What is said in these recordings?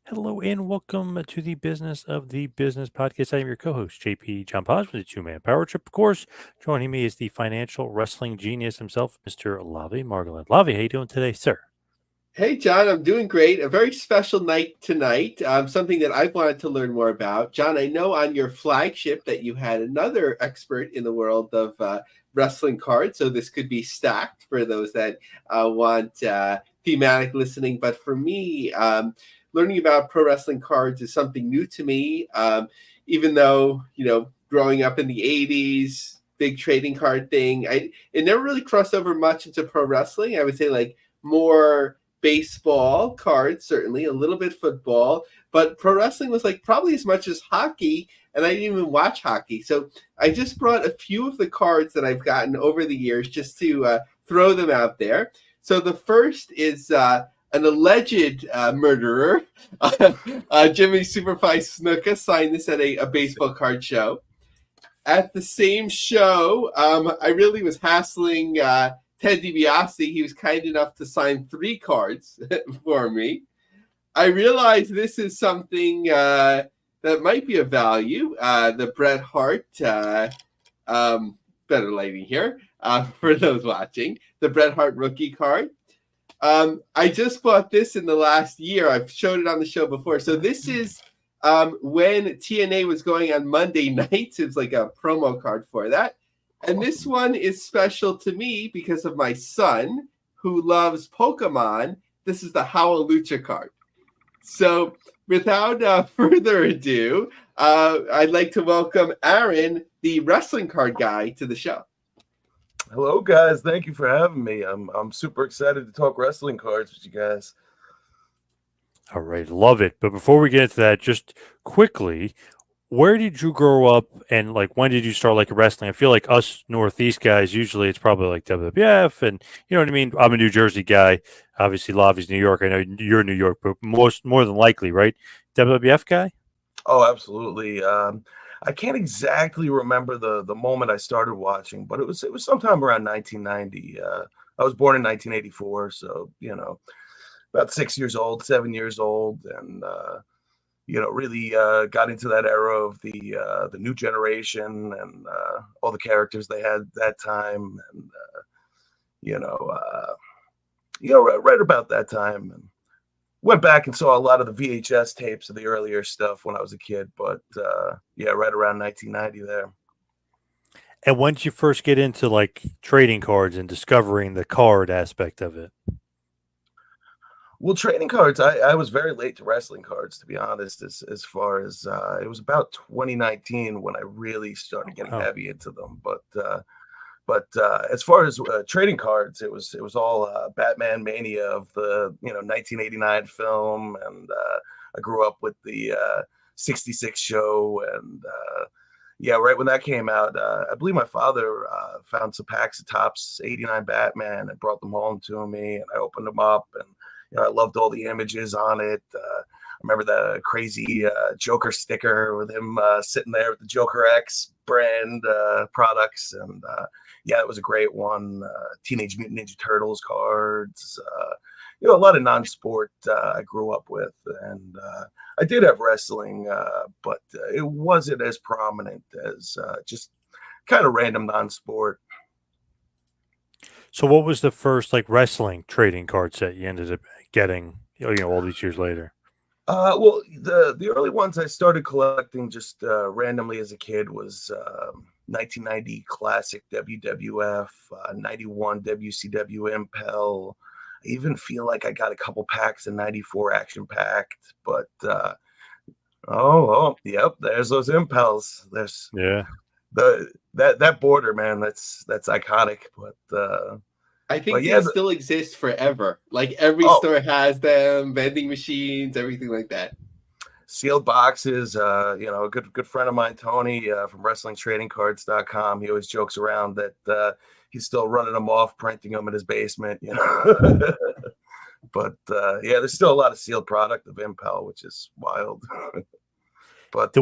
Hello and welcome to the Business of the Business podcast. I am your co-host, JP John Paz with the two-man power trip. Of course, joining me is the financial wrestling genius himself, Mr. Lavi Margolin. Lavi, how you doing today, sir? Hey, John, I'm doing great. A very special night tonight. Something that I've wanted to learn more about. John, I know on your flagship that you had another expert in the world of wrestling cards, so this could be stacked for those that want thematic listening. But for me, learning about pro wrestling cards is something new to me. Even though, growing up in the 80s, big trading card thing, it never really crossed over much into pro wrestling. I would say like more baseball cards, certainly a little bit football, but pro wrestling was like probably as much as hockey, and I didn't even watch hockey. So I just brought a few of the cards that I've gotten over the years just to throw them out there. So the first is an alleged murderer. Jimmy Superfly Snuka signed this at a baseball card show. At the same show, I really was hassling Ted DiBiase. He was kind enough to sign 3 cards for me. I realized this is something that might be of value. The Bret Hart, better lighting here for those watching, the Bret Hart rookie card. I just bought this in the last year. I've showed it on the show before. So this is when TNA was going on Monday nights. It's like a promo card for that. And this one is special to me because of my son who loves Pokemon. This is the Howlucha card. So without further ado, I'd like to welcome Aaron, the wrestling card guy, to the show. Hello, guys. Thank you for having me. I'm super excited to talk wrestling cards with you guys. All right, love it. But before we get into that, just quickly, where did you grow up and like when did you start like wrestling? I feel like us Northeast guys, usually it's probably like WWF and you know what I mean? I'm a New Jersey guy. Obviously Lavi's New York. I know you're New York, but more than likely, right? WWF guy? Oh, absolutely. I can't exactly remember the moment I started watching, but it was sometime around 1990. I was born in 1984, so about 6 years old, 7 years old, and really got into that era of the new generation and all the characters they had that time, and right about that time, and went back and saw a lot of the VHS tapes of the earlier stuff when I was a kid, but right around 1990 there. And when did you first get into like trading cards and discovering the card aspect of it? Well, trading cards, I was very late to wrestling cards, to be honest, as far as it was about 2019 when I really started getting Oh, heavy into them. But as far as trading cards, it was all Batman Mania of the 1989 film, and I grew up with the '66 show, and right when that came out, I believe my father found some packs of Topps '89 Batman and brought them home to me, and I opened them up, and I loved all the images on it. I remember the crazy Joker sticker with him sitting there with the Joker X brand products, and it was a great one. Teenage Mutant Ninja Turtles cards, a lot of non-sport I grew up with, and I did have wrestling, but it wasn't as prominent as just kind of random non-sport. so what was the first like wrestling trading card set you ended up getting? All these years later. Well, the early ones I started collecting just randomly as a kid was 1990 Classic WWF, 91 WCW Impel. I even feel like I got a couple packs of 94 Action Packed, but yep, there's those Impels. There's Yeah. that border, man. That's iconic. I But think they yeah, still exist forever. Like every oh, store has them, vending machines, everything like that. sealed boxes. A good friend of mine, Tony, from WrestlingTradingCards.com. He always jokes around that he's still running them off, printing them in his basement. But there's still a lot of sealed product of Impel, which is wild. But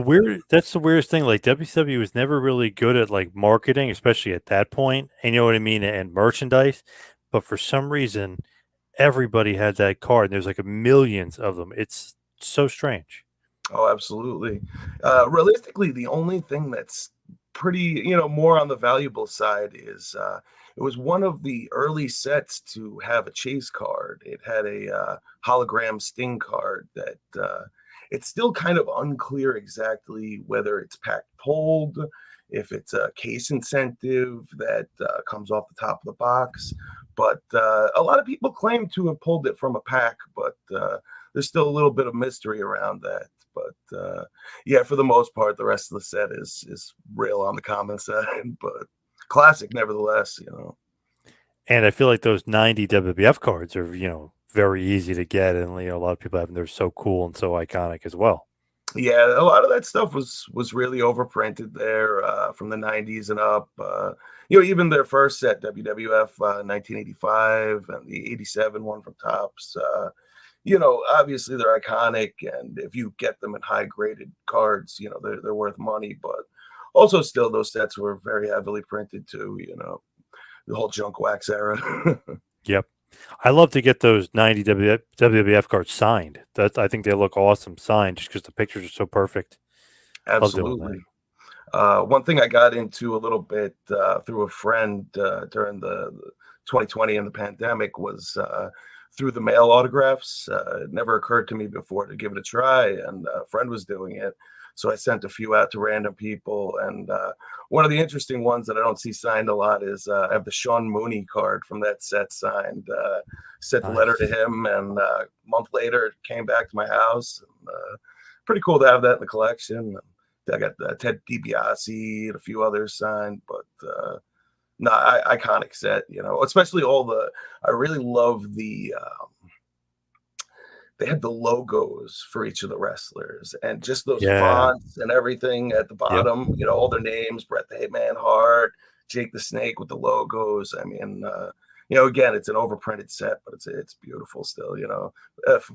That's the weirdest thing. Like WCW was never really good at like marketing, especially at that point, and you know what I mean, and merchandise. But for some reason, everybody had that card. And there's like a millions of them. It's so strange. Oh, absolutely. Realistically, the only thing that's pretty, more on the valuable side is it was one of the early sets to have a chase card. It had a hologram Sting card that it's still kind of unclear exactly whether it's pack pulled, if it's a case incentive that comes off the top of the box. But a lot of people claim to have pulled it from a pack, but there's still a little bit of mystery around that. But yeah, for the most part, the rest of the set is real on the common side, but classic nevertheless. And I feel like those 90 WWF cards are, very easy to get, and a lot of people have them. They're so cool and so iconic as well. Yeah, a lot of that stuff was really overprinted there from the 90s and up. Even their first set, WWF 1985 and the 87 one from Topps. Obviously they're iconic, and if you get them in high graded cards, they're worth money. But also, still, those sets were very heavily printed too. The whole junk wax era. Yep. I love to get those 90 WWF cards signed. I think they look awesome signed just because the pictures are so perfect. Absolutely. One thing I got into a little bit through a friend during the 2020 and the pandemic was through the mail autographs. It never occurred to me before to give it a try, and a friend was doing it. So I sent a few out to random people. And one of the interesting ones that I don't see signed a lot is I have the Sean Mooney card from that set signed. Sent the letter to him, and a month later it came back to my house. And, pretty cool to have that in the collection. I got Ted DiBiase and a few others signed, but iconic set, especially I really love they had the logos for each of the wrestlers and just those fonts and everything at the bottom, all their names, Bret the Hitman Hart, Jake the Snake with the logos. I mean, again, it's an overprinted set, but it's beautiful still,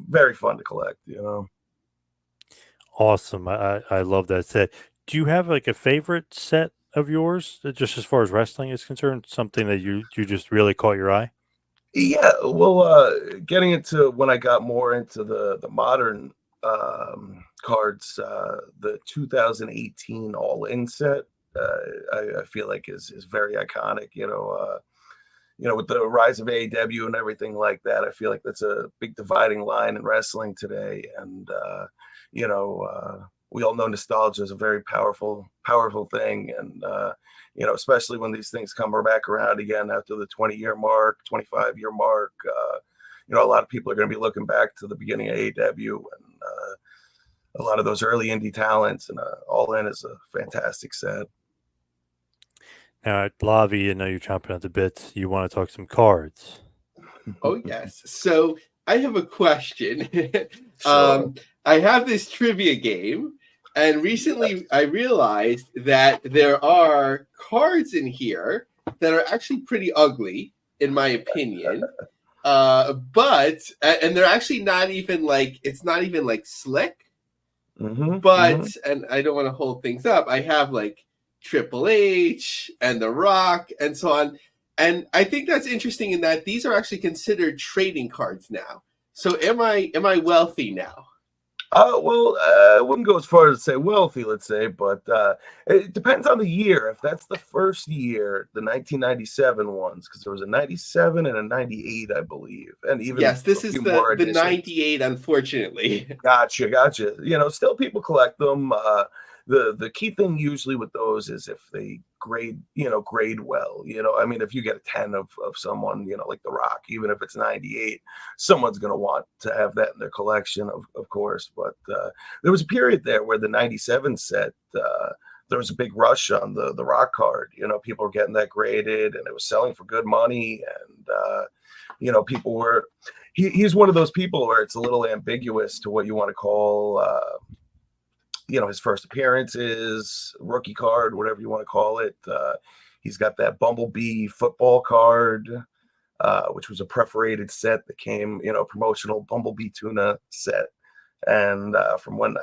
very fun to collect, Awesome. I love that set. Do you have like a favorite set of yours, just as far as wrestling is concerned? Something that you just really caught your eye? Yeah, well, getting into when I got more into the modern cards, the 2018 All In set, I feel like is very iconic. With the rise of AEW and everything like that, I feel like that's a big dividing line in wrestling today. And we all know nostalgia is a very powerful thing, and especially when these things come back around again after the 20-year mark, 25-year mark. A lot of people are going to be looking back to the beginning of AEW and a lot of those early indie talents, and All In is a fantastic set. Now, Lavi, I know you're chomping at the bit. You want to talk some cards? Oh yes. So I have a question. Sure. I have this trivia game, and recently I realized that there are cards in here that are actually pretty ugly, in my opinion. But they're actually not even like, it's not even like slick. And I don't want to hold things up. I have like Triple H and The Rock and so on. And I think that's interesting in that these are actually considered trading cards now. So am I wealthy now? Well, I wouldn't go as far as to say wealthy, let's say, but it depends on the year. If that's the first year, the 1997 ones, because there was a 97 and a 98, I believe. And even this is the 98, unfortunately. Gotcha. Still people collect them. The key thing usually with those is if they grade well. I mean, if you get a 10 of someone, like The Rock, even if it's 98, someone's going to want to have that in their collection, of course. But there was a period there where the 97 set, there was a big rush on the Rock card. People were getting that graded, and it was selling for good money. And, people were, he's one of those people where it's a little ambiguous to what you want to call, his first appearances, rookie card, whatever you want to call it. He's got that Bumblebee football card, which was a perforated set that came, promotional Bumblebee tuna set. And from when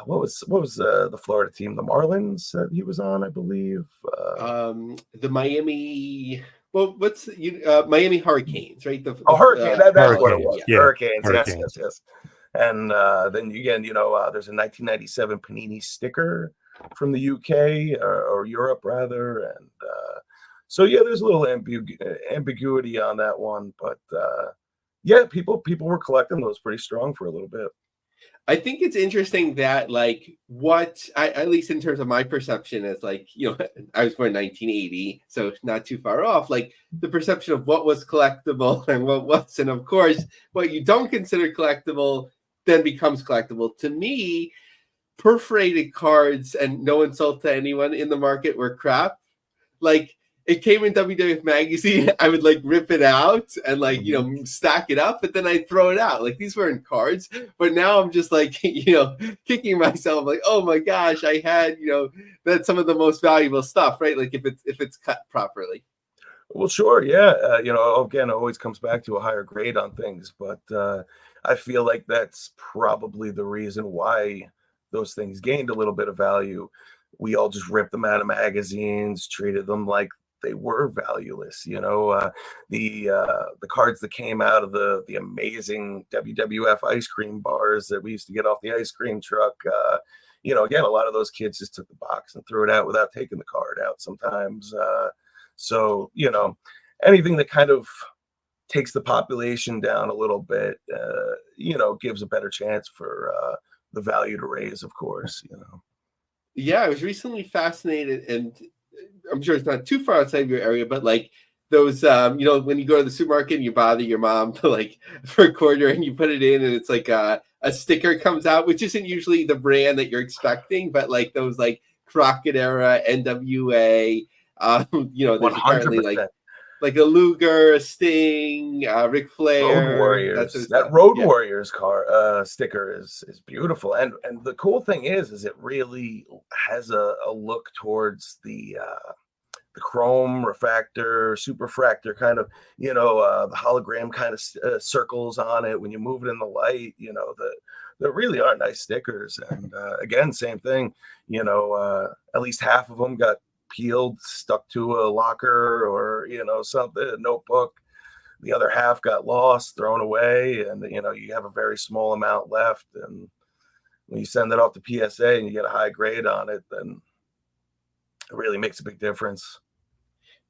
what was the Florida team, the Marlins that he was on, I believe. The Miami. Well, what's Miami Hurricanes, right? Hurricane. That's what it was. Yeah. Hurricanes. Hurricanes. Yes. And then again, there's a 1997 Panini sticker from the UK or Europe rather, and so yeah, there's a little ambiguity on that one, but yeah, people were collecting those pretty strong for a little bit. I think it's interesting that like what I at least in terms of my perception as like, I was born in 1980, so not too far off, like the perception of what was collectible and what wasn't. Of course, what you don't consider collectible then becomes collectible. To me, perforated cards, and no insult to anyone in the market, were crap. Like it came in WWF magazine, I would like rip it out and like stack it up, but then I throw it out. Like these weren't cards, but now I'm just like kicking myself like, oh my gosh, I had that's some of the most valuable stuff, right? Like if it's cut properly. Well, sure, yeah. Again, it always comes back to a higher grade on things, but I feel like that's probably the reason why those things gained a little bit of value. We all just ripped them out of magazines, treated them like they were valueless. The cards that came out of the amazing WWF ice cream bars that we used to get off the ice cream truck. Again, a lot of those kids just took the box and threw it out without taking the card out sometimes. So anything that kind of takes the population down a little bit, gives a better chance for the value to raise, of course. Yeah, I was recently fascinated, and I'm sure it's not too far outside of your area, but like those, when you go to the supermarket and you bother your mom to like for a quarter and you put it in and it's like a sticker comes out, which isn't usually the brand that you're expecting, but like those like Crockett era, NWA, there's apparently 100%. like a Luger, a Sting, Ric Flair. Road Warriors. Sort of That stuff. Road Yeah. Warriors sticker is beautiful, and the cool thing is it really has a look towards the chrome refractor, superfractor kind of, the hologram kind of circles on it when you move it in the light. That really are nice stickers, and again, same thing. At least half of them got peeled, stuck to a locker or something, a notebook. The other half got lost, thrown away, and you have a very small amount left. And when you send it off to PSA and you get a high grade on it, then it really makes a big difference.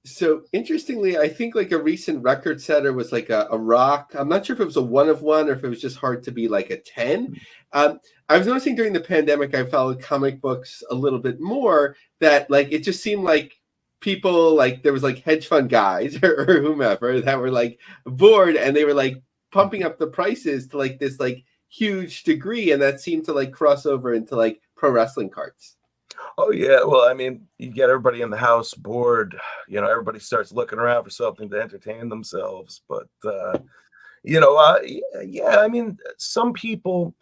So interestingly, I think like a recent record setter was like a rock. I'm not sure if it was a 1 of 1 or if it was just hard to be like a 10. I was noticing during the pandemic, I followed comic books a little bit more, that like it just seemed like people, like there was like hedge fund guys or whomever that were like bored, and they were like pumping up the prices to like this like huge degree, and that seemed to like cross over into like pro wrestling cards. Oh yeah, well, I mean, you get everybody in the house bored. Everybody starts looking around for something to entertain themselves. But yeah, I mean, some people,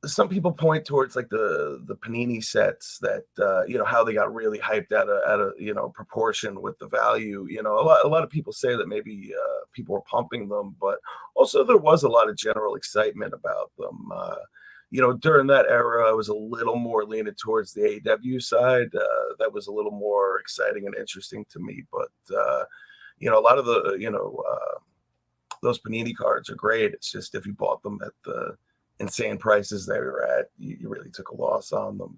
some people point towards like the Panini sets that how they got really hyped at a proportion with the value. A lot of people say that maybe people were pumping them, but also there was a lot of general excitement about them. During that era, I was a little more leaning towards the AEW side. That was a little more exciting and interesting to me. But a lot of the those Panini cards are great. It's just if you bought them at the insane prices they were at, you really took a loss on them.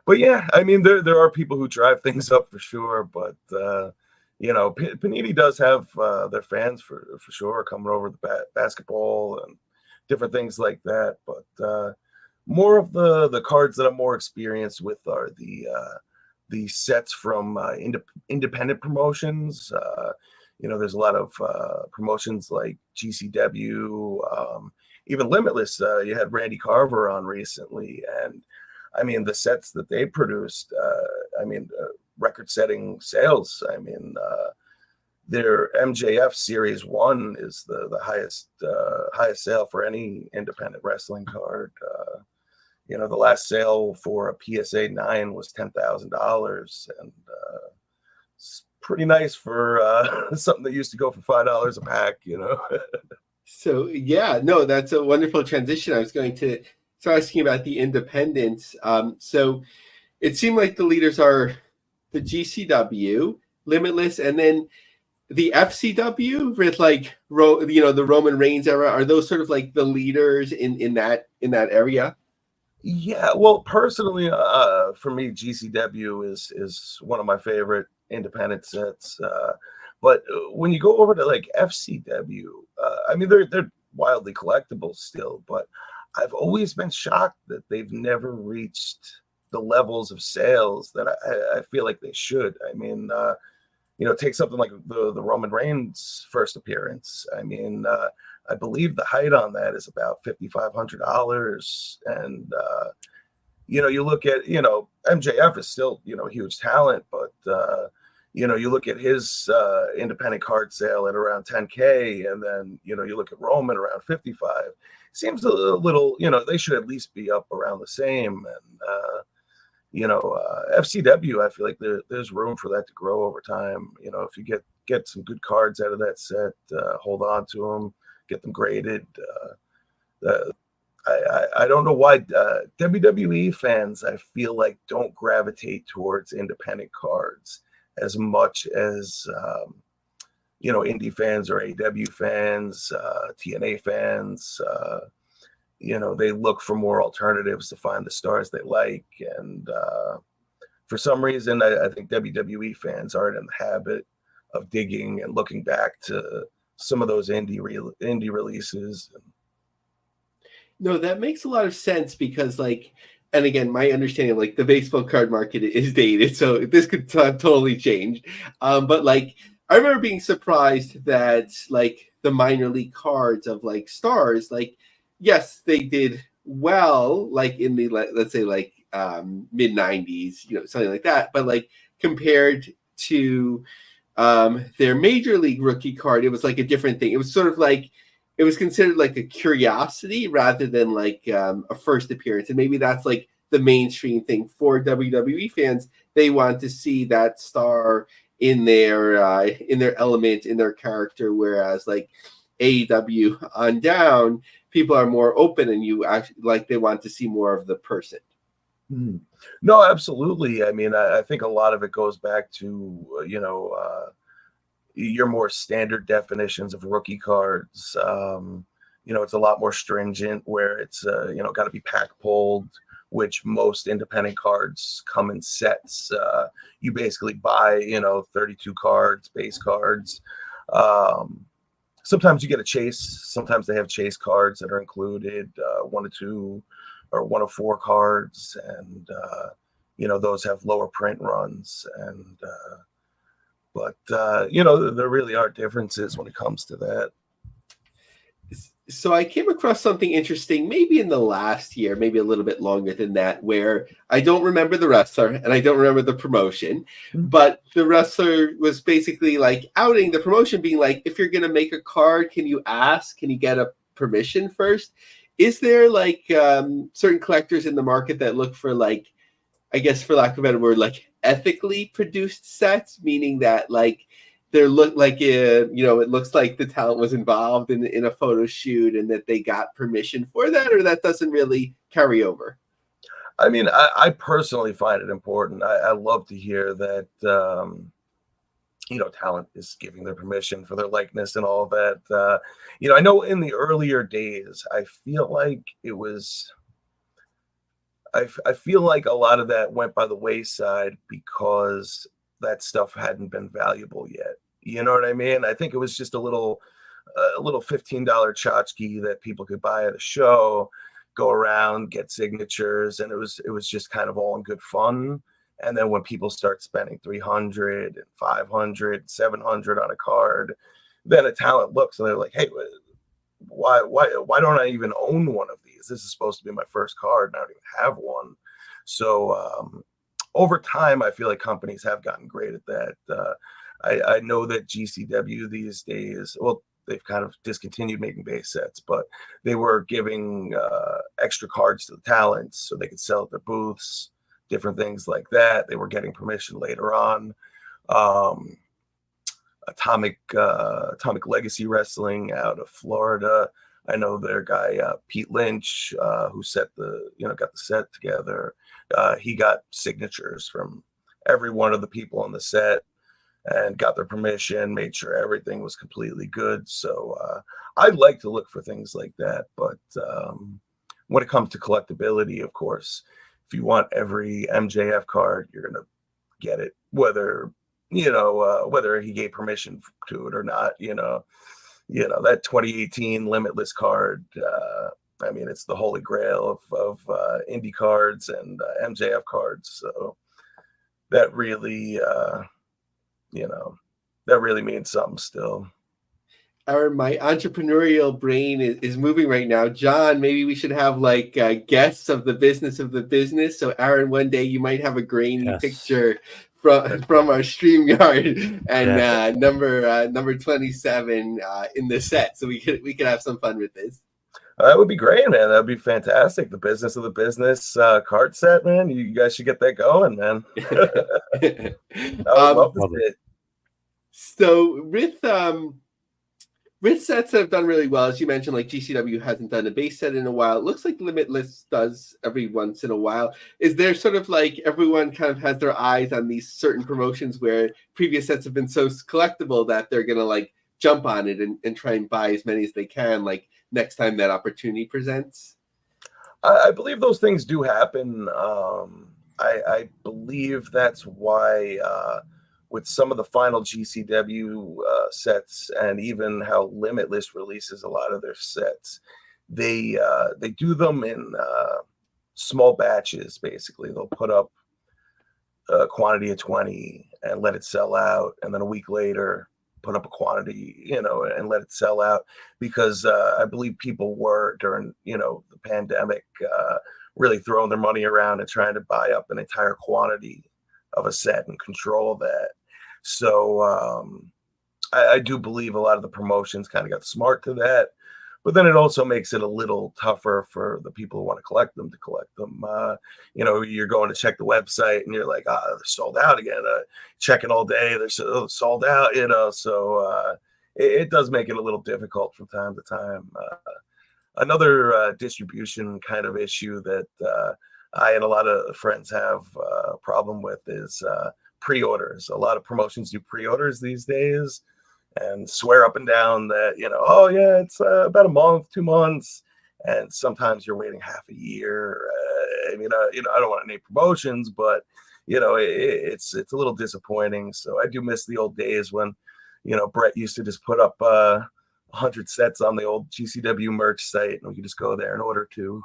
But yeah, I mean, there are people who drive things up for sure. But Panini does have their fans for sure coming over the basketball and different things like that. But more of the cards that I'm more experienced with are the sets from independent promotions. There's a lot of promotions like GCW, even Limitless. You had Randy Carver on recently, and I mean the sets that they produced. Record-setting sales. I mean, their MJF Series 1 is the highest sale for any independent wrestling card. The last sale for a PSA 9 was $10,000, and it's pretty nice for something that used to go for $5 a pack. So yeah, no, that's a wonderful transition. I was going to start asking about the independents. So it seemed like the leaders are the GCW, Limitless, and then the FCW with like the Roman Reigns era, are those sort of like the leaders in that area? Yeah, well, personally, for me, GCW is one of my favorite independent sets. But when you go over to like FCW, I mean, they're wildly collectible still, but I've always been shocked that they've never reached the levels of sales that I feel like they should. I mean, take something like the Roman Reigns first appearance. I mean, I believe the height on that is about $5,500, and you look at MJF is still a huge talent, but you look at his independent card sale at around 10K, and then you look at Roman around 55. Seems a little, they should at least be up around the same, and FCW, I feel like there's room for that to grow over time. If you get some good cards out of that set, hold on to them, get them graded. I don't know why WWE fans, I feel like, don't gravitate towards independent cards as much as indie fans or AW fans, TNA fans. They look for more alternatives to find the stars they like. And for some reason, I think WWE fans aren't in the habit of digging and looking back to some of those indie releases. No, that makes a lot of sense because, like, and again, my understanding, like, the baseball card market is dated, so this could totally change. But like, I remember being surprised that like the minor league cards of like stars, like, yes, they did well, like in the let's say like mid '90s, something like that. But like compared to their major league rookie card, it was like a different thing. It was sort of like it was considered like a curiosity rather than like a first appearance. And maybe that's like the mainstream thing for WWE fans. They want to see that star in their element, in their character, whereas like AEW on down, people are more open and you actually like they want to see more of the person. No, absolutely. I mean, I think a lot of it goes back to your more standard definitions of rookie cards. It's a lot more stringent where it's got to be pack pulled, which most independent cards come in sets. You basically buy 32 cards, base cards. Sometimes you get a chase. Sometimes they have chase cards that are included, 1 or 2 or 1 of 4 cards, and those have lower print runs. And but there really are differences when it comes to that. So I came across something interesting, maybe in the last year, maybe a little bit longer than that, where I don't remember the wrestler and I don't remember the promotion, but the wrestler was basically like outing the promotion, being like, if you're going to make a card, can you get a permission first? Is there like certain collectors in the market that look for, like, I guess for lack of a better word, like ethically produced sets, meaning that like there look like it looks like the talent was involved in a photo shoot and that they got permission for that, or that doesn't really carry over? I mean, I personally find it important. I love to hear that talent is giving their permission for their likeness and all of that. I know in the earlier days, I feel like it was. I feel like a lot of that went by the wayside because that stuff hadn't been valuable yet. You know what I mean? I think it was just a little $15 tchotchke that people could buy at a show, go around, get signatures, and it was just kind of all in good fun. And then when people start spending $300 and $500, $700 on a card, then a talent looks and they're like, hey, why don't I even own one of these? This is supposed to be my first card, and I don't even have one. So over time, I feel like companies have gotten great at that. I know that GCW these days, well, they've kind of discontinued making base sets, but they were giving extra cards to the talents so they could sell at their booths, different things like that. They were getting permission later on. Atomic Legacy Wrestling out of Florida. I know their guy Pete Lynch, who got the set together. He got signatures from every one of the people on the set, and got their permission, made sure everything was completely good. So I'd like to look for things like that. But when it comes to collectability, of course, if you want every MJF card, you're going to get it, whether whether he gave permission to it or not. That 2018 Limitless card. I mean, it's the holy grail of indie cards and MJF cards. So that really, that really means something still. My entrepreneurial brain is moving right now. John, maybe we should have like guests of the business. So Aaron, one day you might have a grainy picture from our StreamYard and number 27 in the set. So we could have some fun with this. That would be great, man. That'd be fantastic. The business of the business card set, man. You guys should get that going, man. I would love to see it. So with sets that have done really well, as you mentioned, like GCW hasn't done a base set in a while. It looks like Limitless does every once in a while. Is there sort of like everyone kind of has their eyes on these certain promotions where previous sets have been so collectible that they're going to like jump on it and try and buy as many as they can, like next time that opportunity presents? I believe those things do happen. I believe that's why with some of the final GCW sets and even how Limitless releases a lot of their sets, they do them in small batches. Basically, they'll put up a quantity of 20 and let it sell out, and then a week later put up a quantity, and let it sell out, because I believe people were during the pandemic really throwing their money around and trying to buy up an entire quantity of a set and control that. So I do believe a lot of the promotions kind of got smart to that, but then it also makes it a little tougher for the people who want to collect them. You're going to check the website and you're like, they're sold out again. Checking all day, they're sold out, so it does make it a little difficult from time to time. Another distribution kind of issue that I and a lot of friends have a problem with is pre-orders. A lot of promotions do pre-orders these days and swear up and down that, it's about a month, 2 months. And sometimes you're waiting half a year. I don't want to name promotions, but, it's a little disappointing. So I do miss the old days when, Brett used to just put up 100 sets on the old GCW merch site, and we could just go there and order 2.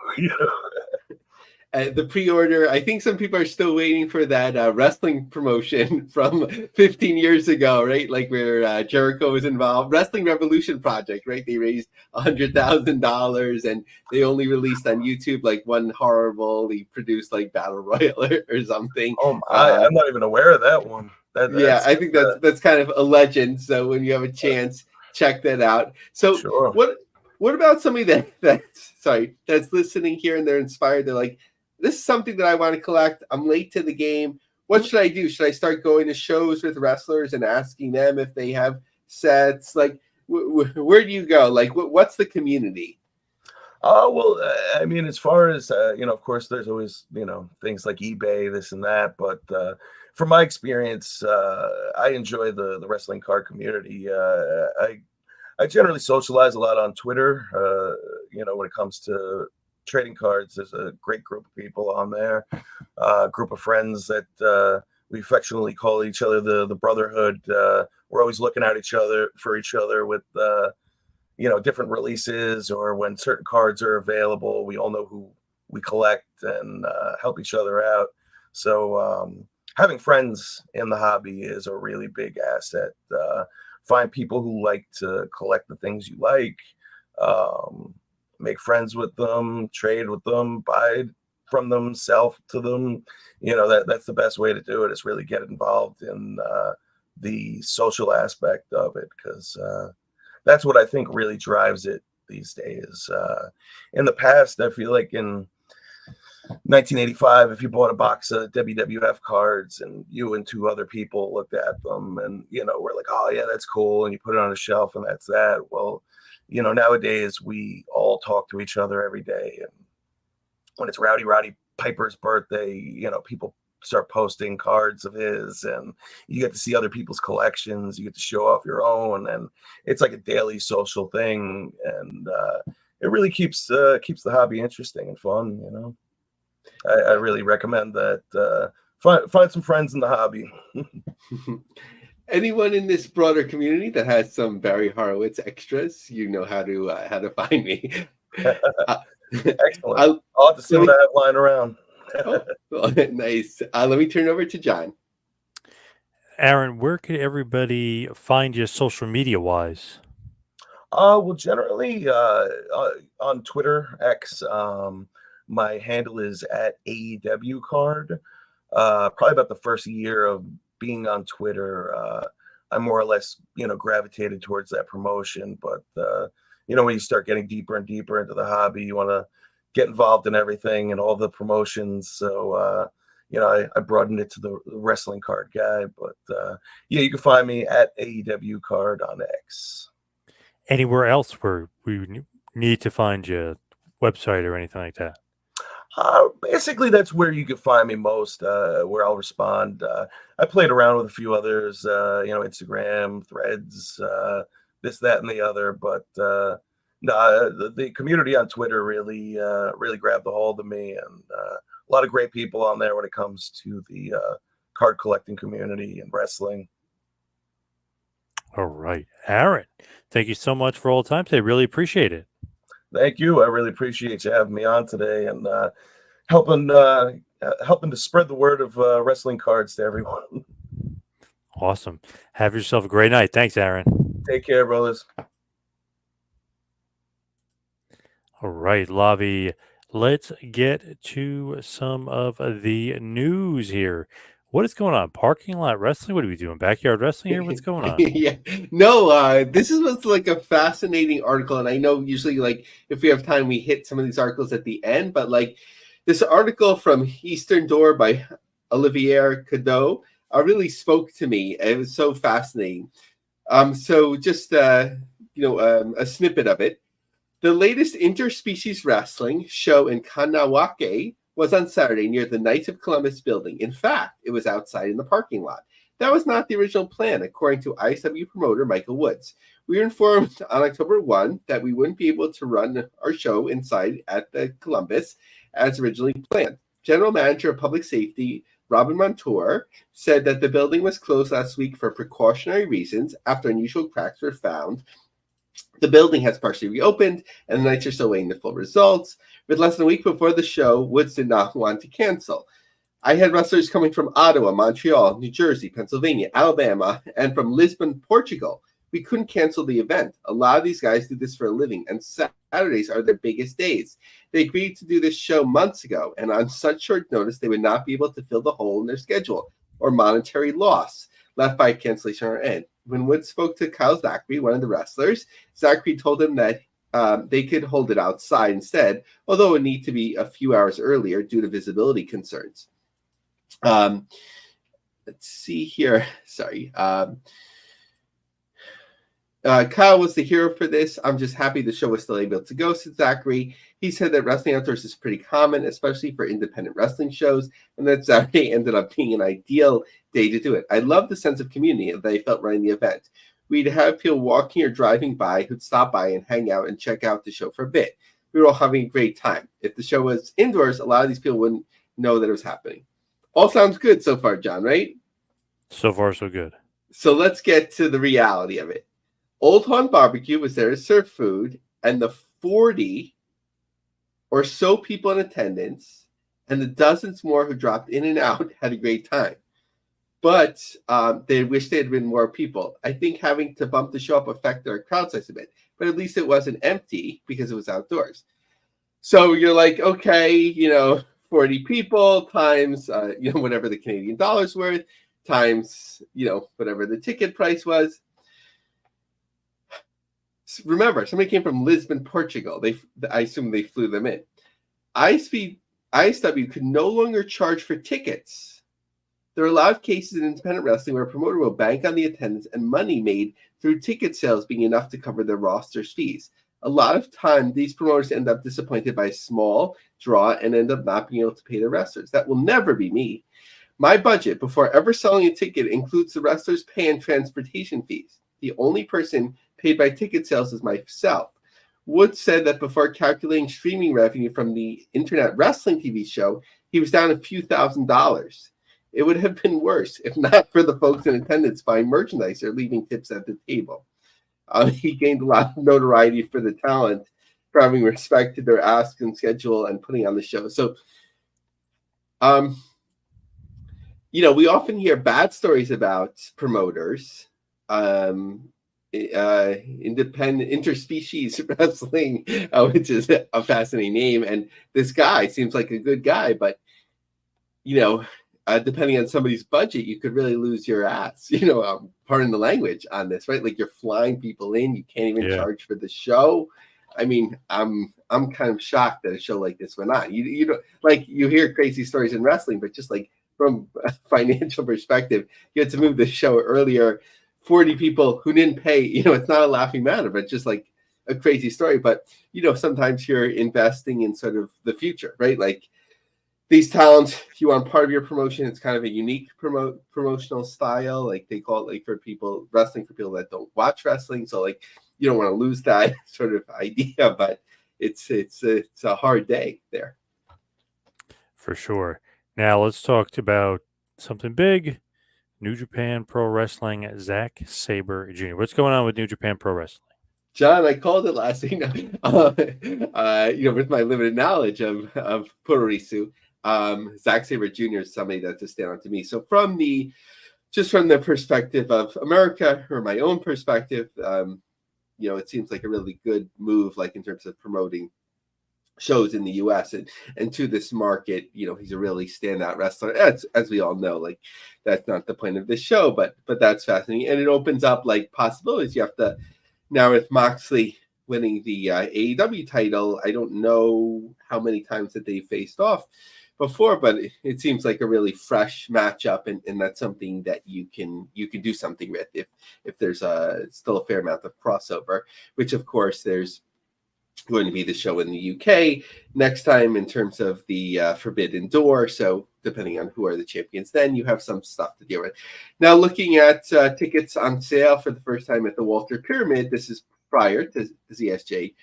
The pre-order, I think some people are still waiting for that wrestling promotion from 15 years ago, right? Like where Jericho was involved. Wrestling Revolution Project, right? They raised $100,000 and they only released on YouTube like one horribly produced like battle royal or something. Oh my, I'm not even aware of that one. I think that's kind of a legend. So when you have a chance, check that out. So sure. What about somebody that's listening here and they're inspired? They're like, this is something that I want to collect. I'm late to the game. What should I do? Should I start going to shows with wrestlers and asking them if they have sets? Like, where do you go? Like, what's the community? Well, I mean, as far as, of course, there's always, things like eBay, this and that. But from my experience, I enjoy the wrestling card community. I generally socialize a lot on Twitter, when it comes to trading cards. There's a great group of people on there, group of friends that we affectionately call each other the brotherhood. We're always looking at each other with different releases, or when certain cards are available. We all know who we collect and help each other out. So having friends in the hobby is a really big asset. Find people who like to collect the things you like. Make friends with them, trade with them, buy from them, sell to them. That's the best way to do it, is really get involved in the social aspect of it, because that's what I think really drives it these days. In the past, I feel like in 1985, if you bought a box of WWF cards and you and 2 other people looked at them and, we're like, oh yeah, that's cool. And you put it on a shelf and that's that. Well, nowadays we all talk to each other every day. And when it's Rowdy Roddy Piper's birthday, people start posting cards of his, and you get to see other people's collections. You get to show off your own, and it's like a daily social thing, and it really keeps the hobby interesting and fun. You know, I really recommend that. Find some friends in the hobby. Anyone in this broader community that has some Barry Horowitz extras, you know how to find me. Excellent. I'll have to see what I have lying around. Nice. Let me turn it over to John. Aaron, where could everybody find you social media wise? Well, generally on Twitter, X, my handle is at AEW Card. Probably about the first year of being on Twitter, I more or less, gravitated towards that promotion. But when you start getting deeper and deeper into the hobby, you want to get involved in everything and all the promotions. So I broadened it to the wrestling card guy. But you can find me at AEW Card on X. Anywhere else where we need to find you, website or anything like that? Basically, that's where you can find me most, where I'll respond. I played around with a few others, Instagram, Threads, this, that, and the other. But the community on Twitter really grabbed a hold of me, and a lot of great people on there when it comes to the card collecting community and wrestling. All right. Aaron, thank you so much for all the time today. Really appreciate it. Thank you. I really appreciate you having me on today and helping to spread the word of wrestling cards to everyone. Awesome. Have yourself a great night. Thanks, Aaron. Take care, brothers. All right, Lavi, let's get to some of the news here. What is going on? Parking lot wrestling? What are we doing? Backyard wrestling here? What's going on? Yeah. No, this was like a fascinating article. And I know usually, like, if we have time, we hit some of these articles at the end. But, like, this article from Eastern Door by Olivier Cadeau really spoke to me. It was so fascinating. So just, a snippet of it. The latest interspecies wrestling show in Kanawake was on Saturday near the Knights of Columbus building. In fact, it was outside in the parking lot. That was not the original plan, according to ISW promoter Michael Woods. We were informed on October 1 that we wouldn't be able to run our show inside at the Columbus as originally planned. General Manager of Public Safety Robin Montour said that the building was closed last week for precautionary reasons after unusual cracks were found. The building has partially reopened, and the Knights are still waiting the full results. With less than a week before the show, Woods did not want to cancel. I had wrestlers coming from Ottawa, Montreal, New Jersey, Pennsylvania, Alabama, and from Lisbon, Portugal. We couldn't cancel the event. A lot of these guys do this for a living, and Saturdays are their biggest days. They agreed to do this show months ago, and on such short notice, they would not be able to fill the hole in their schedule or monetary loss left by cancellation or end. When Woods spoke to Kyle Zachary, one of the wrestlers, Zachary told him that they could hold it outside instead, although it would need to be a few hours earlier due to visibility concerns. Let's see here. Sorry. Kyle was the hero for this. I'm just happy the show was still able to go, said Zachary. He said that wrestling outdoors is pretty common, especially for independent wrestling shows, and that Saturday ended up being an ideal day to do it. I love the sense of community that I felt running the event. We'd have people walking or driving by who'd stop by and hang out and check out the show for a bit. We were all having a great time. If the show was indoors, a lot of these people wouldn't know that it was happening. All sounds good so far, John, right? So far, so good. So let's get to the reality of it. Old Horn Barbecue was there to serve food, and the 40 or so people in attendance and the dozens more who dropped in and out had a great time. But they wish there had been more people. I think having to bump the show up affected our crowd size a bit, but at least it wasn't empty because it was outdoors. So you're like, okay, 40 people times, whatever the Canadian dollar's worth, times, whatever the ticket price was. Remember, somebody came from Lisbon, Portugal. I assume they flew them in. ISW could no longer charge for tickets. There are a lot of cases in independent wrestling where a promoter will bank on the attendance and money made through ticket sales being enough to cover their roster's fees. A lot of time, these promoters end up disappointed by a small draw and end up not being able to pay their wrestlers. That will never be me. My budget before ever selling a ticket includes the wrestlers' pay and transportation fees. The only person paid by ticket sales is myself. Wood said that before calculating streaming revenue from the internet wrestling TV show, he was down a few $1,000s. It would have been worse if not for the folks in attendance buying merchandise or leaving tips at the table. He gained a lot of notoriety for the talent, for having respect to their ask and schedule and putting on the show. So, we often hear bad stories about promoters, independent interspecies wrestling, which is a fascinating name. And this guy seems like a good guy, but depending on somebody's budget, you could really lose your ass. Pardon the language on this, right? Like you're flying people in, you can't even charge for the show. I mean, I'm kind of shocked that a show like this went on. You don't like you hear crazy stories in wrestling, but just like from a financial perspective, you had to move the show earlier. 40 people who didn't pay, it's not a laughing matter, but just like a crazy story. But sometimes you're investing in sort of the future, right? Like these talents, if you want part of your promotion, it's kind of a unique promotional style. Like they call it like for people wrestling for people that don't watch wrestling. So like you don't want to lose that sort of idea, but it's a hard day there. For sure. Now let's talk about something big. New Japan Pro Wrestling, Zack Sabre Jr. What's going on with New Japan Pro Wrestling? John, I called it last week. With my limited knowledge of Puroresu, Zack Sabre Jr. is somebody that just stand out to me. So from the perspective of America or my own perspective, it seems like a really good move, like in terms of promoting shows in the US and to this market. He's a really standout wrestler, as we all know. Like that's not the point of this show, but that's fascinating, and it opens up like possibilities. You have to now with Moxley winning the AEW title. I don't know how many times that they faced off before, but it seems like a really fresh matchup, and that's something that you can do something with if there's still a fair amount of crossover, which of course there's going to be the show in the UK next time in terms of the Forbidden Door. So depending on who are the champions, then you have some stuff to deal with. Now looking at tickets on sale for the first time at the Walter Pyramid, this is prior to ZSJ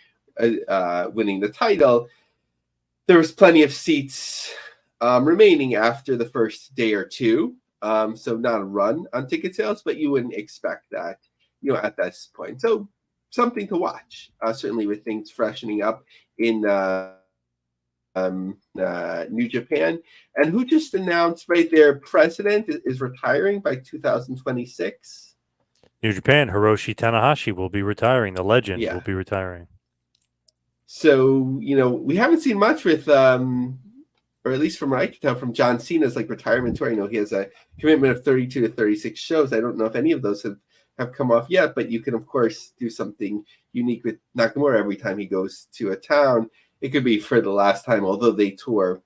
winning the title. There was plenty of seats remaining after the first day or two. So not a run on ticket sales, but you wouldn't expect that, at this point. So something to watch, certainly with things freshening up in New Japan. And who just announced right there, president is retiring by 2026? New Japan, Hiroshi Tanahashi will be retiring. The legend will be retiring. So, we haven't seen much with, or at least from what I can tell, from John Cena's like retirement tour. He has a commitment of 32 to 36 shows. I don't know if any of those have come off yet, but you can of course do something unique with Nakamura every time he goes to a town. It could be for the last time, although they tour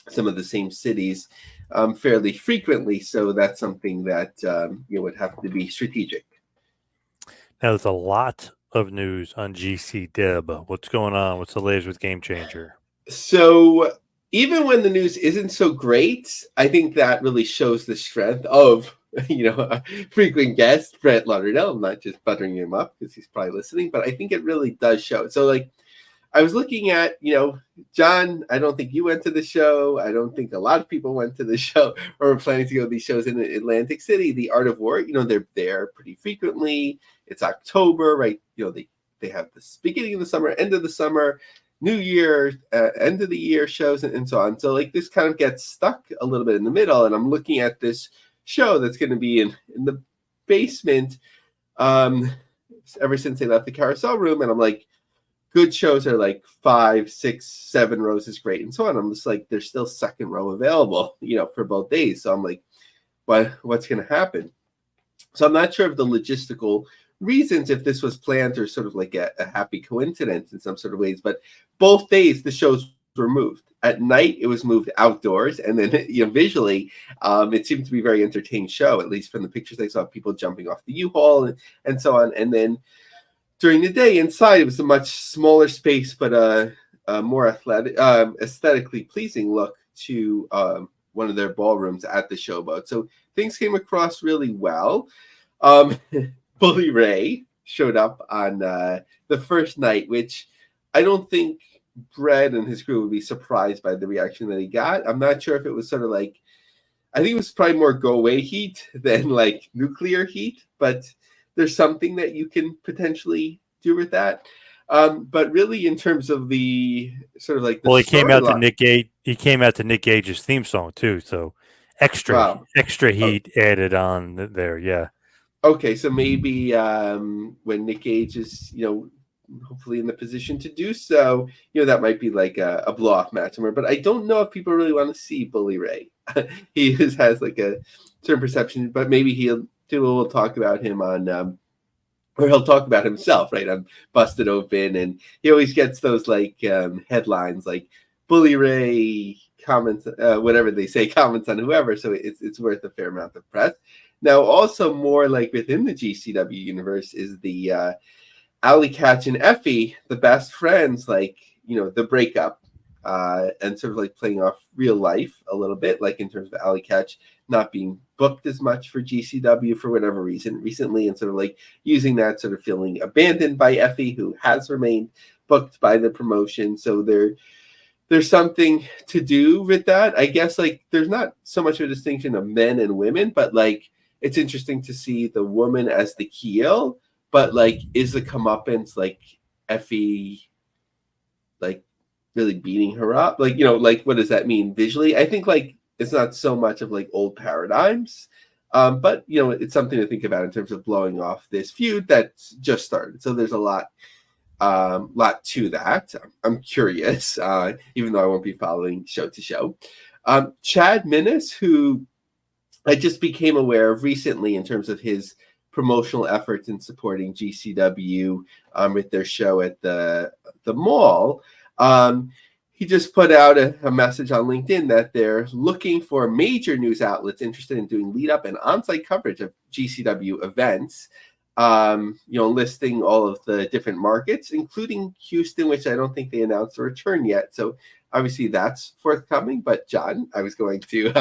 some of the same cities fairly frequently. So that's something that would have to be strategic. Now there's a lot of news on GCW. What's going on? What's the latest with Game Changer? So even when the news isn't so great, I think that really shows the strength of a frequent guest, Brett Lauderdale. I'm not just buttering him up because he's probably listening, but I think it really does show. So like I was looking at, John, I don't think you went to the show. I don't think a lot of people went to the show or were planning to go to these shows in Atlantic City. The Art of War, they're there pretty frequently. It's October, right? They have this beginning of the summer, end of the summer, New Year, end of the year shows and so on. So like this kind of gets stuck a little bit in the middle. And I'm looking at this show that's going to be in the basement ever since they left the carousel room. And I'm like, good shows are like 5, 6, 7 rows is great and so on. I'm just like, there's still second row available, for both days. So I'm like, what's going to happen? So I'm not sure of the logistical reasons if this was planned or sort of like a happy coincidence in some sort of ways, but both days the shows were moved. At night it was moved outdoors, and then visually it seemed to be a very entertaining show, at least from the pictures I saw, people jumping off the U-Haul and so on. And then during the day inside it was a much smaller space, but a more athletic, aesthetically pleasing look to one of their ballrooms at the Showboat. So things came across really well. Bully Ray showed up on the first night, which I don't think Brett and his crew would be surprised by the reaction that he got. I'm not sure if it was sort of like, I think it was probably more go away heat than like nuclear heat, but there's something that you can potentially do with that. But really, in terms of the sort of like the Well, he came out to storyline, Nick Gage. He came out to Nick Gage's theme song too, so extra wow. heat added on there. Yeah. Okay, so maybe when Nick Gage is, hopefully in the position to do so, that might be like a blow-off match somewhere. But I don't know if people really want to see Bully Ray. He has like a certain perception, but maybe we'll talk about him on, or he'll talk about himself, right? On Busted Open, and he always gets those like headlines like Bully Ray comments, whatever they say, comments on whoever. So it's worth a fair amount of press. Now, also more like within the GCW universe is the Alley Catch and Effie, the best friends, like, the breakup, and sort of like playing off real life a little bit, like in terms of Alley Catch not being booked as much for GCW for whatever reason recently, and sort of like using that, sort of feeling abandoned by Effie, who has remained booked by the promotion. So there's something to do with that. I guess like there's not so much of a distinction of men and women, but like it's interesting to see the woman as the heel, but like is the comeuppance like Effie like really beating her up? Like, like what does that mean visually? I think like it's not so much of like old paradigms, but it's something to think about in terms of blowing off this feud that's just started. So there's a lot to that. I'm curious, even though I won't be following show to show. Chad Minnis, who I just became aware of recently in terms of his promotional efforts in supporting GCW with their show at the mall. He just put out a message on LinkedIn that they're looking for major news outlets interested in doing lead up and on-site coverage of GCW events, listing all of the different markets, including Houston, which I don't think they announced a return yet. So obviously that's forthcoming. But John, I was going to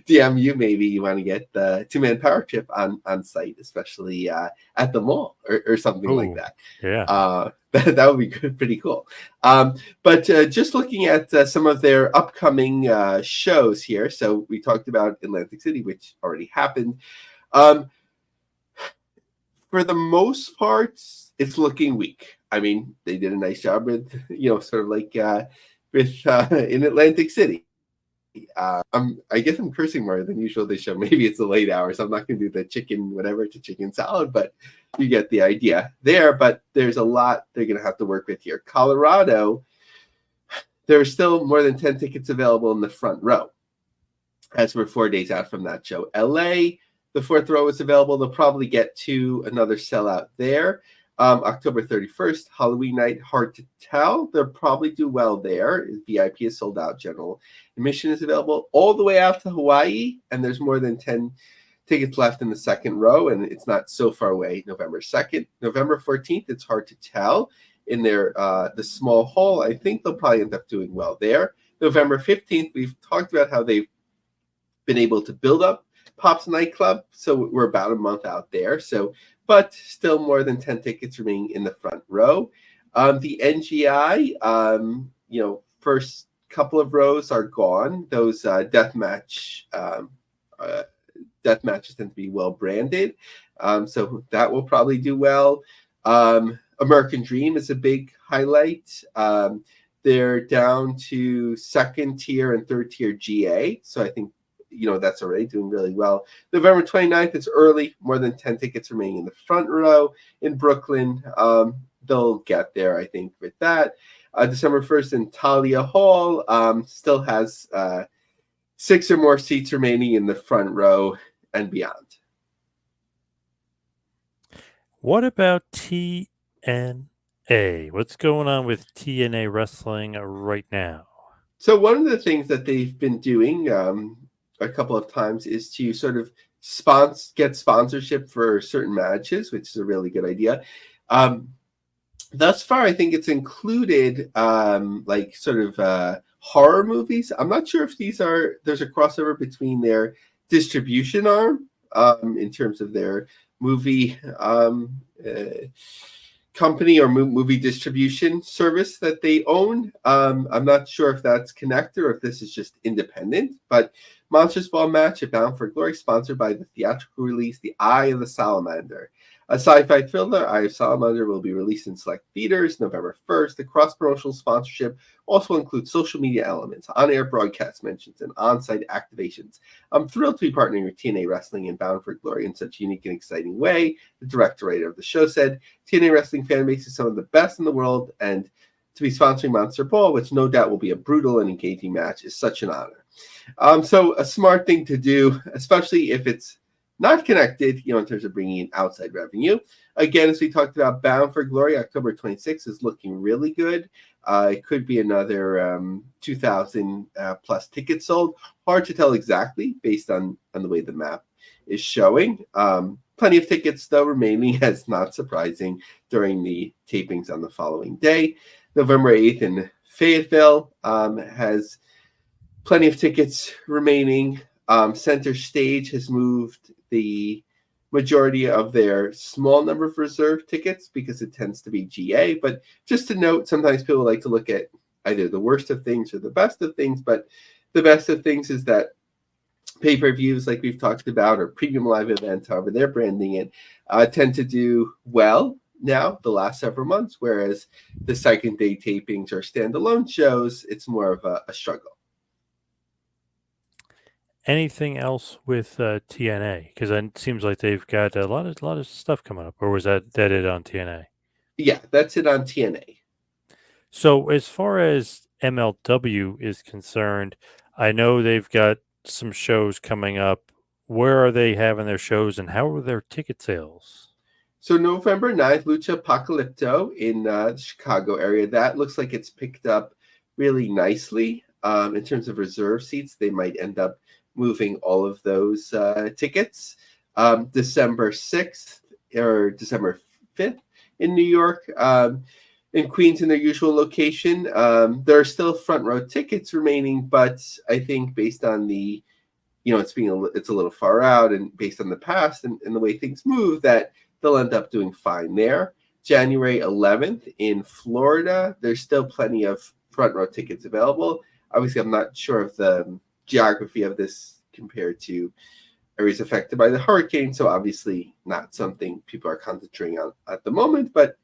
DM you. Maybe you want to get the two-man power trip on site, especially at the mall or something like that. Yeah. That would be pretty cool. But just looking at some of their upcoming shows here. So we talked about Atlantic City, which already happened. For the most part, it's looking weak. I mean, they did a nice job with, sort of like with in Atlantic City. I guess I'm cursing more than usual this show. Maybe it's a late hour, so I'm not going to do the chicken salad, but you get the idea there. But there's a lot they're going to have to work with here. Colorado, there are still more than 10 tickets available in the front row, as we're 4 days out from that show. LA, the fourth row is available. They'll probably get to another sellout there. October 31st, Halloween night, hard to tell. They'll probably do well there. VIP is sold out. General admission is available all the way out to Hawaii, and there's more than 10 tickets left in the second row, and it's not so far away. November 2nd. November 14th, it's hard to tell. In their the small hall, I think they'll probably end up doing well there. November 15th, we've talked about how they've been able to build up Pop's nightclub, so we're about a month out there. So, but still more than 10 tickets remaining in the front row. The NGI, first couple of rows are gone. Those death matches tend to be well branded, so that will probably do well. American Dream is a big highlight. They're down to second tier and third tier GA, so I think that's already doing really well. November 29th, it's early, more than 10 tickets remaining in the front row. In Brooklyn, they'll get there, I think, with that. December 1st in Talia Hall, still has 6 or more seats remaining in the front row and beyond. What about TNA? What's going on with TNA wrestling right now? So one of the things that they've been doing a couple of times is to sort of get sponsorship for certain matches, which is a really good idea. thus far, I think it's included like sort of horror movies. I'm not sure if there's a crossover between their distribution arm in terms of their movie company or movie distribution service that they own. I'm not sure if that's connected or if this is just independent, but Monsters Ball match at Bound for Glory, sponsored by the theatrical release The Eye of the Salamander. A sci-fi thriller, Eye of Salamander, will be released in select theaters November 1st. The cross-promotional sponsorship also includes social media elements, on-air broadcast mentions, and on-site activations. I'm thrilled to be partnering with TNA Wrestling and Bound for Glory in such a unique and exciting way, the director-writer of the show said. TNA Wrestling fan base is some of the best in the world, and to be sponsoring Monster Ball, which no doubt will be a brutal and engaging match, is such an honor. So a smart thing to do, especially if it's not connected, in terms of bringing in outside revenue. Again, as we talked about, Bound for Glory, October 26th is looking really good. It could be another 2,000 plus tickets sold. Hard to tell exactly based on the way the map is showing. Plenty of tickets, though, remaining, as not surprising, during the tapings on the following day. November 8th in Fayetteville has plenty of tickets remaining. Center Stage has moved the majority of their small number of reserve tickets because it tends to be GA. But just to note, sometimes people like to look at either the worst of things or the best of things. But the best of things is that pay-per-views, like we've talked about, or premium live events, however they're branding it, tend to do well now the last several months, whereas the second day tapings or standalone shows, it's more of a struggle. Anything else with TNA? Because it seems like they've got a lot of stuff coming up. Or was that it on TNA? Yeah, that's it on TNA. So as far as MLW is concerned, I know they've got some shows coming up. Where are they having their shows, and how are their ticket sales? So November 9th, Lucha Apocalypto in the Chicago area. That looks like it's picked up really nicely. In terms of reserve seats, they might end up moving all of those tickets. December 6th or December 5th in New York, in Queens in their usual location. There are still front row tickets remaining, but I think based on the, it's a little far out, and based on the past and the way things move, that they'll end up doing fine there. January 11th in Florida, there's still plenty of front row tickets available. Obviously, I'm not sure of the geography of this compared to areas affected by the hurricane, so obviously not something people are concentrating on at the moment, but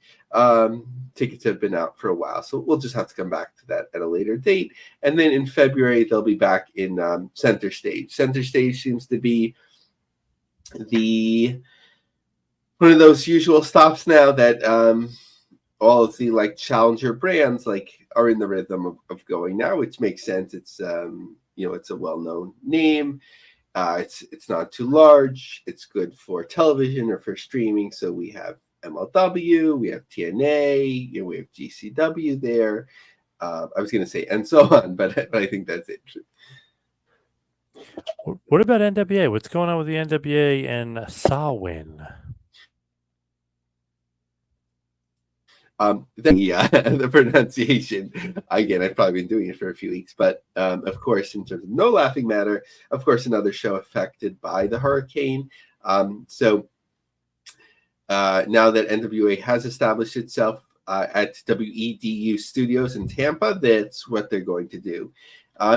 tickets have been out for a while, so we'll just have to come back to that at a later date. And then in February, they'll be back in Center Stage. Center Stage seems to be one of those usual stops now that all of the challenger brands are in the rhythm of going now, which makes sense. It's it's a well-known name. It's not too large. It's good for television or for streaming. So we have MLW, we have TNA, we have GCW there. I was going to say and so on, but I think that's it. What about NWA? What's going on with the NWA and Samhain? The pronunciation, again, I've probably been doing it for a few weeks, but of course, in terms of No Laughing Matter, of course, another show affected by the hurricane. So now that NWA has established itself at WEDU Studios in Tampa, that's what they're going to do.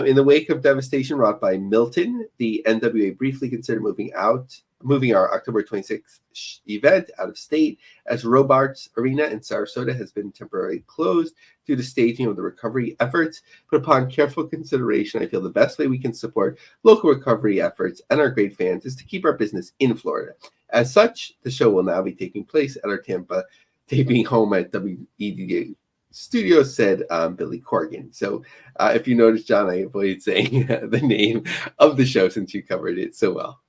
In the wake of devastation wrought by Milton, the NWA briefly considered moving our October 26th event out of state, as Robarts Arena in Sarasota has been temporarily closed due to staging of the recovery efforts. But upon careful consideration, I feel the best way we can support local recovery efforts and our great fans is to keep our business in Florida. As such, the show will now be taking place at our Tampa taping home at WEDU Studios, said Billy Corgan. So if you notice, John, I avoided saying the name of the show since you covered it so well.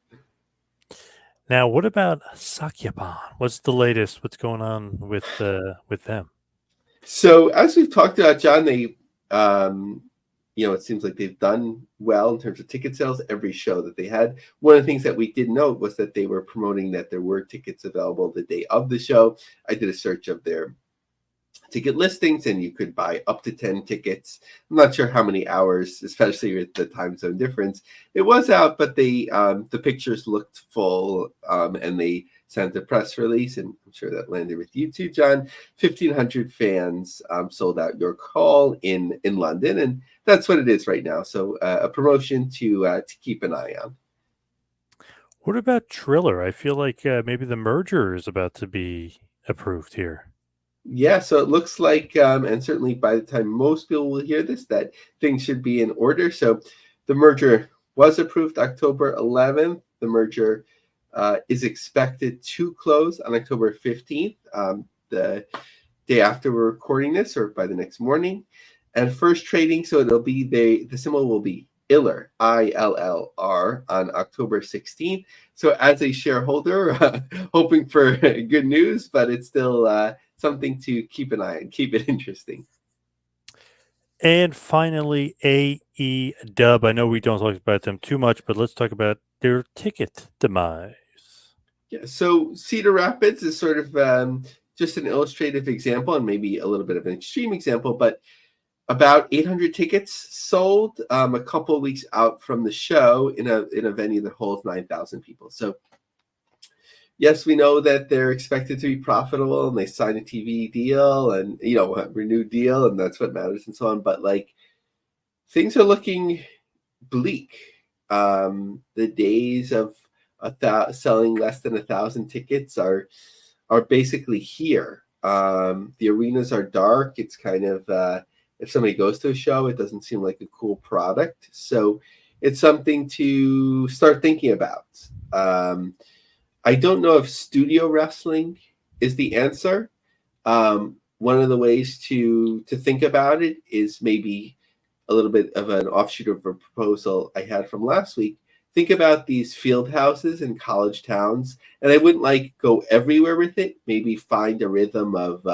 Now, what about Sakyapan? What's the latest? What's going on with them? So as we've talked about, John, they, it seems like they've done well in terms of ticket sales. Every show that they had. One of the things that we did note was that they were promoting that there were tickets available the day of the show. I did a search of their ticket listings, and you could buy up to 10 tickets. I'm not sure how many hours, especially with the time zone difference, it was out, but the pictures looked full, and they sent a press release, and I'm sure that landed with you too, John. 1,500 fans sold out your call in London, and that's what it is right now. So a promotion to keep an eye on. What about Triller? I feel like maybe the merger is about to be approved here. Yeah, so it looks like, and certainly by the time most people will hear this, that things should be in order. So the merger was approved October 11th. The merger is expected to close on October 15th, the day after we're recording this, or by the next morning. And first trading, so it'll be the symbol will be ILLR, ILLR, on October 16th. So as a shareholder, hoping for good news, but it's still something to keep an eye on, keep it interesting. And finally, AEW. I know we don't talk about them too much, but let's talk about their ticket demise. Yeah, so Cedar Rapids is sort of just an illustrative example, and maybe a little bit of an extreme example, but about 800 tickets sold a couple of weeks out from the show in a venue that holds 9,000 people. So yes, we know that they're expected to be profitable, and they signed a TV deal and, a renewed deal, and that's what matters and so on. But like, things are looking bleak. The days of selling less than 1,000 tickets are basically here. The arenas are dark. It's kind of if somebody goes to a show, it doesn't seem like a cool product. So it's something to start thinking about. I don't know if studio wrestling is the answer. One of the ways to think about it is maybe a little bit of an offshoot of a proposal I had from last week. Think about these field houses in college towns, and I wouldn't go everywhere with it. Maybe find a rhythm of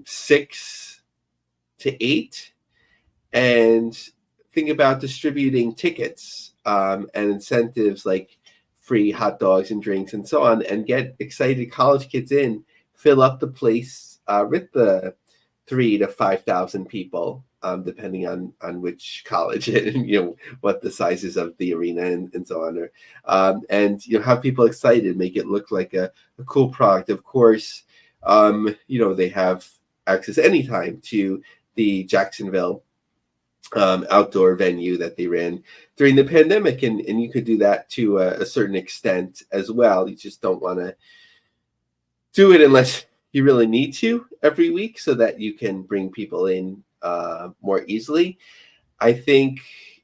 6 to 8, and think about distributing tickets and incentives like free hot dogs and drinks and so on, and get excited college kids in, fill up the place with the 3,000 to 5,000 people, depending on which college and what the sizes of the arena and so on are, and have people excited, make it look like a cool product. Of course, they have access anytime to the Jacksonville outdoor venue that they ran during the pandemic, and you could do that to a certain extent as well. You just don't want to do it unless you really need to every week, so that you can bring people in more easily. I think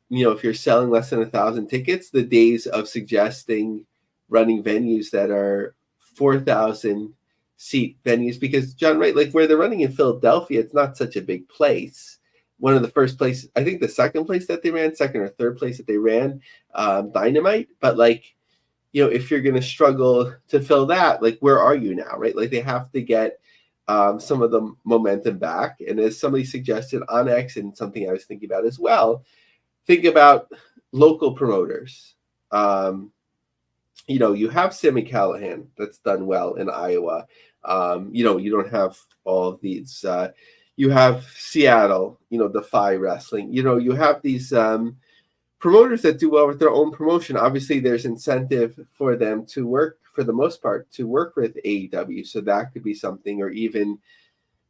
if you're selling less than 1,000 tickets, the days of suggesting running venues that are 4,000 seat venues, because John, right, like where they're running in Philadelphia, it's not such a big place. One of the first places, I think the second place that they ran, second or third place that they ran, Dynamite. But if you're going to struggle to fill that, where are you now, right? They have to get some of the momentum back. And as somebody suggested on X, and something I was thinking about as well, think about local promoters. You have Sammy Callahan that's done well in Iowa. You don't have all of these. You have Seattle, Defy Wrestling. You have these promoters that do well with their own promotion. Obviously, there's incentive for them to work, for the most part, to work with AEW. So that could be something, or even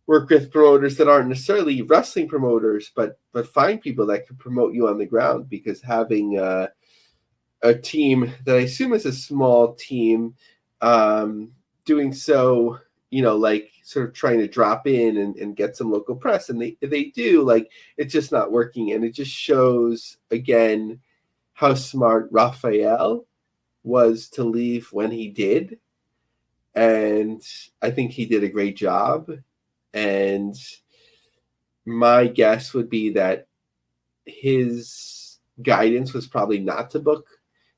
work with promoters that aren't necessarily wrestling promoters, but find people that can promote you on the ground, because having a team that I assume is a small team doing so, sort of trying to drop in and get some local press, and they do, it's just not working. And it just shows again how smart Raphael was to leave when he did. And I think he did a great job. And my guess would be that his guidance was probably not to book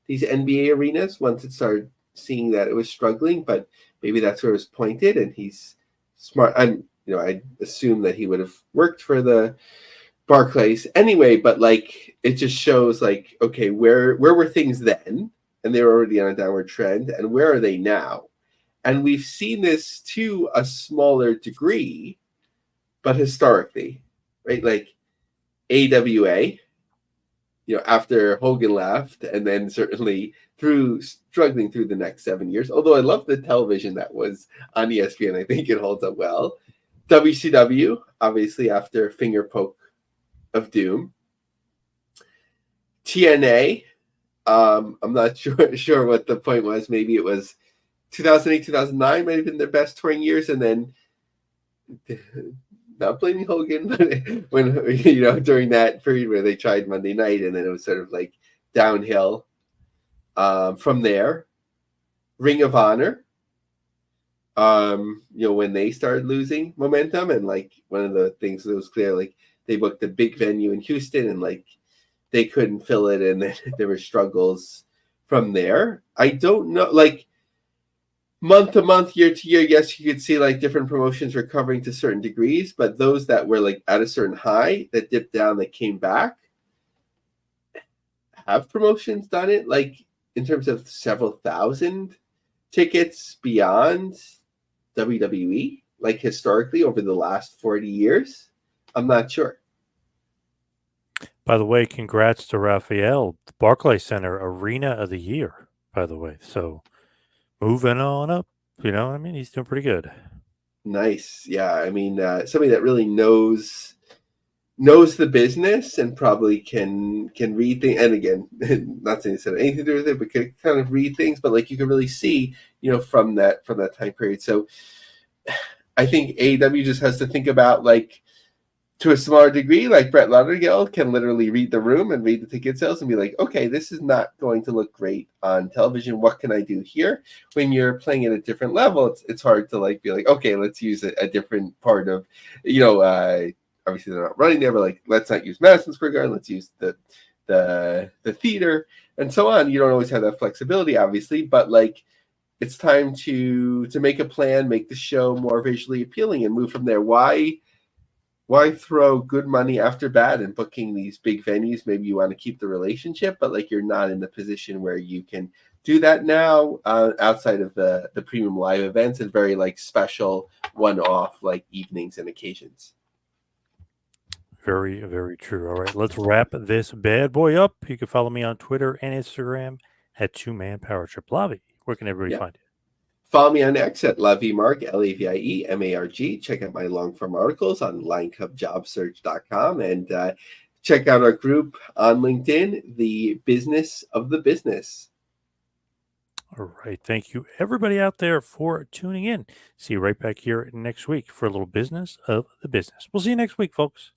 these NBA arenas once it started seeing that it was struggling, but maybe that's where it was pointed, and he's smart. I assume that he would have worked for the Barclays anyway, but it just shows okay, where were things then? And they were already on a downward trend, and where are they now? And we've seen this to a smaller degree, but historically, right? Like AWA, after Hogan left, and then certainly struggling through the next 7 years. Although I love the television that was on ESPN, I think it holds up well. WCW, obviously after Finger Poke of Doom. TNA, I'm not sure what the point was. Maybe it was 2008, 2009 might have been their best touring years, and then not blaming Hogan, but when during that period where they tried Monday Night, and then it was sort of like downhill from there. Ring of Honor, when they started losing momentum, and like one of the things that was clear, like they booked a big venue in Houston, and like they couldn't fill it, and then there were struggles from there. I don't know, like month to month, year to year, yes, you could see like different promotions recovering to certain degrees, but those that were like at a certain high that dipped down, that came back, have promotions done it like in terms of several thousand tickets beyond WWE, like historically over the last 40 years? I'm not sure. By the way, congrats to Raphael, the Barclays Center Arena of the Year, by the way. So moving on up, he's doing pretty good. Nice. Yeah. I mean, somebody that really knows the business and probably can read things. And again, not saying this had anything to do with it, but can kind of read things, but like you can really see, from that time period. So I think AEW just has to think about, like, to a smaller degree, like Brett Lauderdale can literally read the room and read the ticket sales and be like, okay, this is not going to look great on television. What can I do here? When you're playing at a different level, it's hard to like be like, okay, let's use a different part of, obviously they're not running there, but like, let's not use Madison Square Garden. Let's use the theater and so on. You don't always have that flexibility, obviously, but like, it's time to make a plan, make the show more visually appealing, and move from there. Why throw good money after bad and booking these big venues? Maybe you want to keep the relationship, but like you're not in the position where you can do that now, outside of the premium live events and very like special one-off like evenings and occasions. Very, very true. All right, let's wrap this bad boy up. You can follow me on Twitter and Instagram at 2Man Power Trip. Lavi, where can everybody find you? Follow me on X at LavieMarg, LAVIEMARG. Check out my long-form articles on linecupjobsearch.com, and check out our group on LinkedIn, The Business of the Business. All right. Thank you, everybody out there, for tuning in. See you right back here next week for a little business of the business. We'll see you next week, folks.